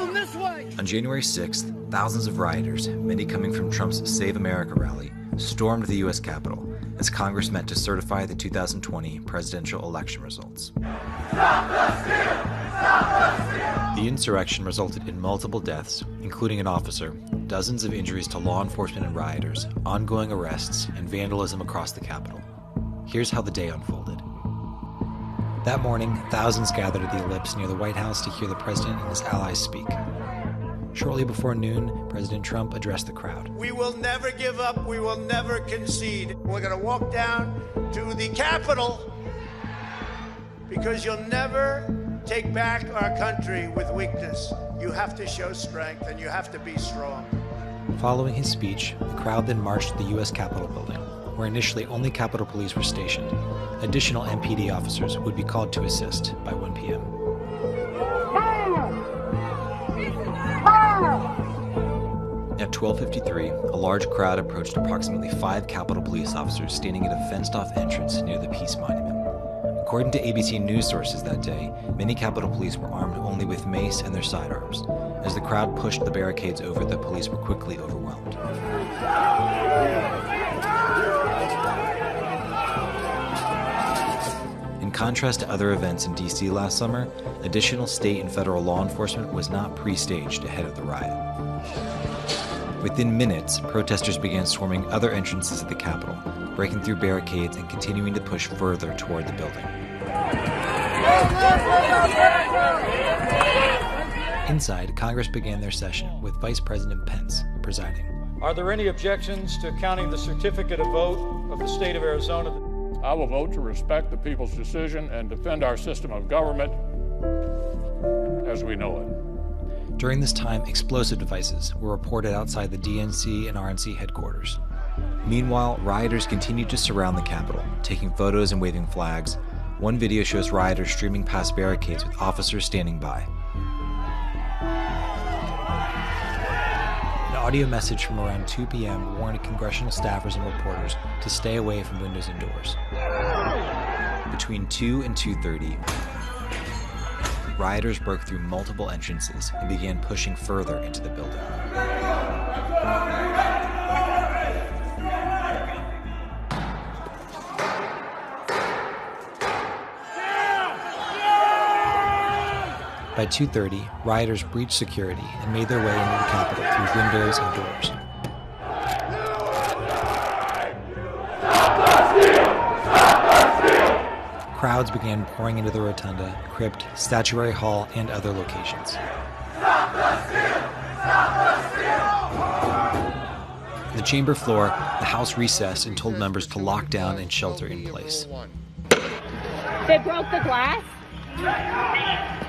going this way! On January 6th, thousands of rioters, many coming from Trump's Save America rally, stormed the U.S. Capitol as Congress met to certify the 2020 presidential election results. Stop the steal! Stop the steal! The insurrection resulted in multiple deaths, including an officer, dozens of injuries to law enforcement and rioters, ongoing arrests, and vandalism across the Capitol. Here's how the day unfolded. That morning, thousands gathered at the Ellipse near the White House to hear the president and his allies speak. Shortly before noon, President Trump addressed the crowd. We will never give up. We will never concede. We're going to walk down to the Capitol because you'll never take back our country with weakness. You have to show strength and you have to be strong. Following his speech, the crowd then marched to the U.S. Capitol building, where initially only Capitol Police were stationed. Additional MPD officers would be called to assist by 1 p.m. At 12:53, a large crowd approached approximately 5 Capitol Police officers standing at a fenced-off entrance near the Peace Monument. According to ABC News sources that day, many Capitol Police were armed only with mace and their sidearms. As the crowd pushed the barricades over, the police were quickly overwhelmed. In contrast to other events in D.C. last summer, additional state and federal law enforcement was not pre-staged ahead of the riot. Within minutes, protesters began swarming other entrances of the Capitol, breaking through barricades and continuing to push further toward the building. Inside, Congress began their session with Vice President Pence presiding. Are there any objections to counting the certificate of vote of the state of Arizona? I will vote to respect the people's decision and defend our system of government as we know it. During this time, explosive devices were reported outside the DNC and RNC headquarters. Meanwhile, rioters continued to surround the Capitol, taking photos and waving flags. One video shows rioters streaming past barricades with officers standing by. An audio message from around 2 p.m. warned congressional staffers and reporters to stay away from windows and doors. Between 2 and 2:30, rioters broke through multiple entrances and began pushing further into the building. By 2:30, rioters breached security and made their way into the Capitol through windows and doors. Crowds began pouring into the Rotunda, Crypt, Statuary Hall, and other locations. Stop the steal! Stop the steal! On the chamber floor, the House recessed and told members to lock down and shelter in place. They broke the glass?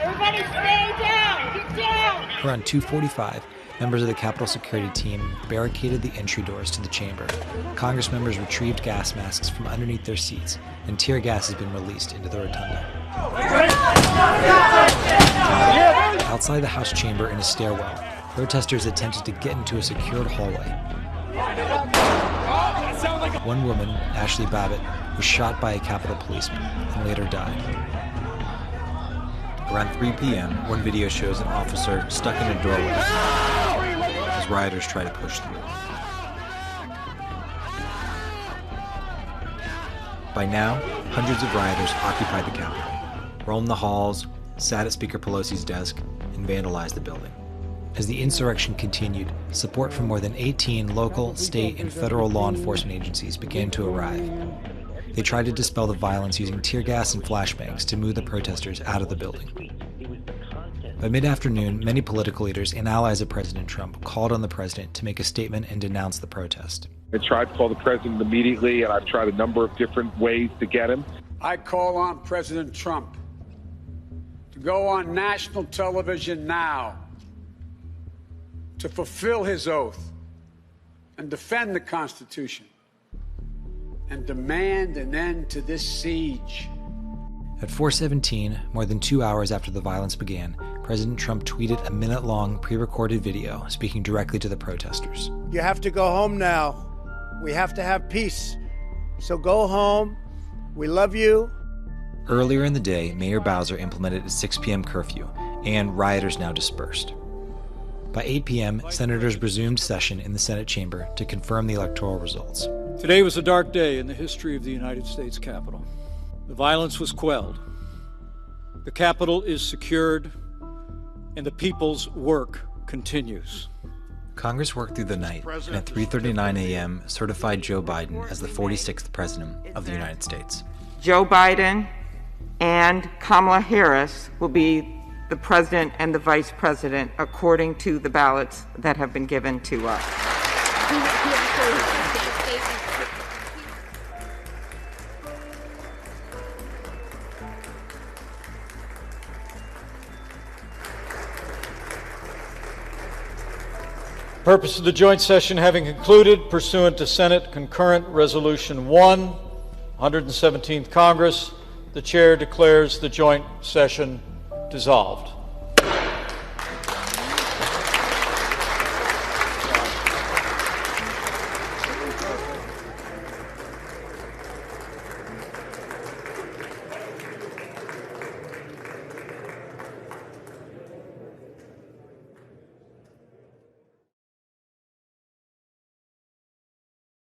Everybody stay down! Get down! Around 2:45, members of the Capitol security team barricaded the entry doors to the chamber. Congress members retrieved gas masks from underneath their seats, and tear gas has been released into the Rotunda. Outside the House chamber in a stairwell, protesters attempted to get into a secured hallway. One woman, Ashley Babbitt, was shot by a Capitol policeman and later died. Around 3 p.m., one video shows an officer stuck in a doorway as rioters try to push through. By now, hundreds of rioters occupied the Capitol, roamed the halls, sat at Speaker Pelosi's desk, and vandalized the building. As the insurrection continued, support from more than 18 local, state, and federal law enforcement agencies began to arrive. They tried to dispel the violence using tear gas and flashbangs to move the protesters out of the building. By mid-afternoon, many political leaders and allies of President Trump called on the president to make a statement and denounce the protest. I tried to call the president immediately, and I've tried a number of different ways to get him. I call on President Trump to go on national television now to fulfill his oath and defend the Constitution and demand an end to this siege. At 4:17, more than 2 hours after the violence began, President Trump tweeted a minute-long pre-recorded video speaking directly to the protesters. You have to go home now. We have to have peace. So go home. We love you. Earlier in the day, Mayor Bowser implemented a 6 p.m. curfew, and rioters now dispersed. By 8 p.m., senators resumed session in the Senate chamber to confirm the electoral results. Today was a dark day in the history of the United States Capitol. The violence was quelled. The Capitol is secured, and the people's work continues. Congress worked through the night, and at 3:39 a.m. certified Joe Biden as the 46th President of the United States. Joe Biden and Kamala Harris will be the President and the Vice President according to the ballots that have been given to us. Purpose of the joint session having concluded, pursuant to Senate Concurrent Resolution 1, 117th Congress, the chair declares the joint session dissolved.